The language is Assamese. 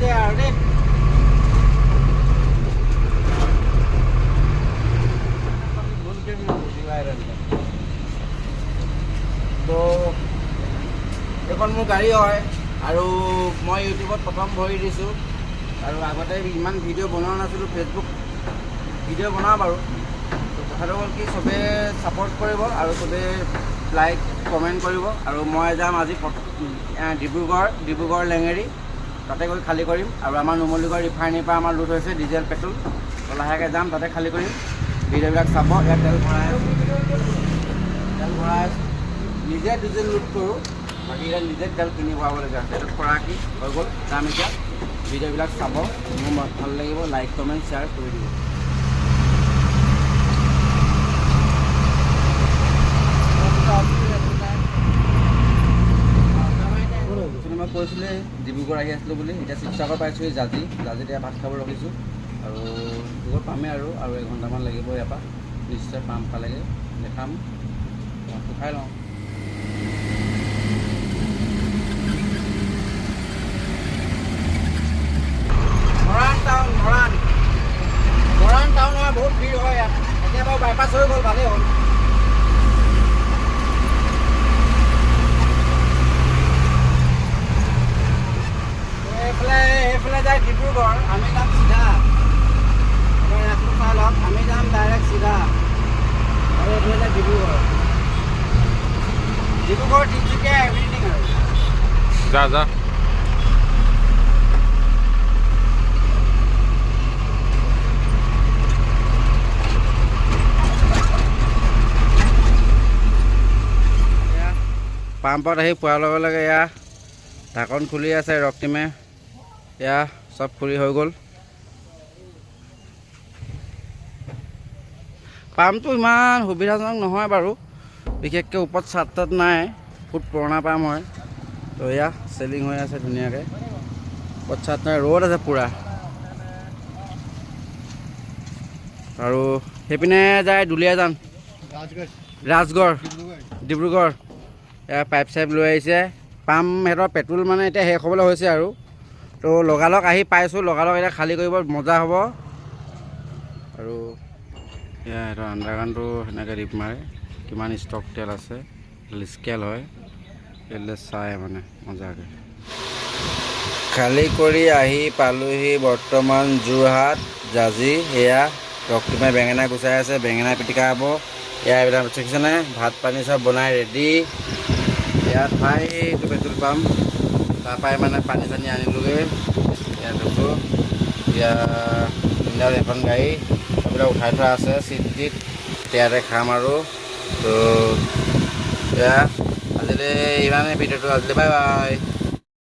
যায় আৰু দেই তো এইখন মোৰ গাড়ী হয় আৰু মই ইউটিউবত প্ৰথম ভৰি দিছোঁ আৰু আগতে ইমান ভিডিঅ' বনোৱা নাছিলোঁ ফেচবুক ভিডিঅ' বনাওঁ বাৰু তো কথাটো হ'ল কি চবেই ছাপোৰ্ট কৰিব আৰু চবেই লাইক কমেণ্ট কৰিব আৰু মই যাম আজি ডিব্ৰুগড় লেঙেৰী তাতে গৈ খালী কৰিম আৰু আমাৰ নুমলীগড় ৰিফাইনেৰীৰ পৰা আমাৰ লোড হৈছে ডিজেল পেট্ৰল তো লাহেকৈ যাম তাতে খালী কৰিম ভিডিঅ'বিলাক চাব ইয়াত তেল ভৰাই নিজে ডিজেল লোড কৰোঁ বাকী ইয়াত নিজে তেল কিনি ভৰাবলগীয়া আছে এইটো কৰা কি হৈ গ'ল যাম এতিয়া ভিডিঅ'বিলাক চাব মোৰ ভাল লাগিব লাইক কমেণ্ট শ্বেয়াৰ কৰি দিব মই কৈছিলোঁ ডিব্ৰুগড় আহি আছিলোঁ বুলি এতিয়া শিৱসাগৰ পাইছোঁ জাজিত এতিয়া ভাত খাব ৰখিছোঁ আৰু ডিব্ৰুগড় পামেই আৰু এঘণ্টামান লাগিব ইয়াৰ পৰা নিশ্চয় পাম পালেগৈ দেখাম ভাতটো খাই লওঁ মৰাণ টাউন হয় বহুত ভিৰ হয় ইয়াত এতিয়া বাৰু বাইপাছ হৈ গ'ল ভালেই হ'ল এইফালে যায় ডিব্ৰুগড় আমি যাম চিধা ৰাস্তাটো চাই লওক আমি যাম ডাইৰেক্ট চিধা আৰু এইফালে যায় ডিব্ৰুগড় তিনিচুকীয়া এভৰিথিং আৰু যা পাম্পত আহি পোৱাৰ লগে লগে এয়া ঢাকন খুলি আছে ৰক্তিমে এয়া চব খুলি হৈ গ'ল পাম্পটো ইমান সুবিধাজনক নহয় বাৰু বিশেষকৈ ওপৰত ছাদ তাত নাই বহুত পুৰণা পাম্প হয় তো এয়া চেলিং হৈ আছে ধুনীয়াকৈ ওপৰত ছাদ নাই ৰ'দ আছে পূৰা আৰু সেইপিনে যায় দুলীয়াজান ৰাজগড় ডিব্ৰুগড় এয়া পাইপ চাইপ লৈ আহিছে পাম্প সিহঁতৰ পেট্ৰল মানে এতিয়া শেষ হ'বলৈ হৈছে আৰু তো লগালগ আহি পাইছোঁ লগালগ এতিয়া খালী কৰিব মজা হ'ব আৰু এয়া সিহঁতৰ আণ্ডাৰগ্ৰাউণ্ডটো সেনেকৈ ৰিপ মাৰে কিমান ষ্টক তেল আছে স্কেল হয় সেইবিলাক চাই মানে মজাকৈ খালী কৰি আহি পালোহি বৰ্তমান যোৰহাট জাজি এয়া ৰক্তিমে বেঙেনা গুচাই আছে বেঙেনা পিটিকা হ'ব এয়া এইবিলাক দেখিছেনে ভাত পানী চব বনাই ৰেডি ইয়াত পাই এইটো পেট্ৰল পাম্প তাৰপৰাই মানে পানী চানী আনিলোগৈ ইয়াত লৈছোঁ এতিয়া ইণ্ডাৰ এখন গাড়ী চববিলাক উঠাই থোৱা আছে চিট ইয়াতে খাম আৰু তো এয়া আজিলৈ ইমানেই ভিডিঅ'টো আজিলৈ বাই বাই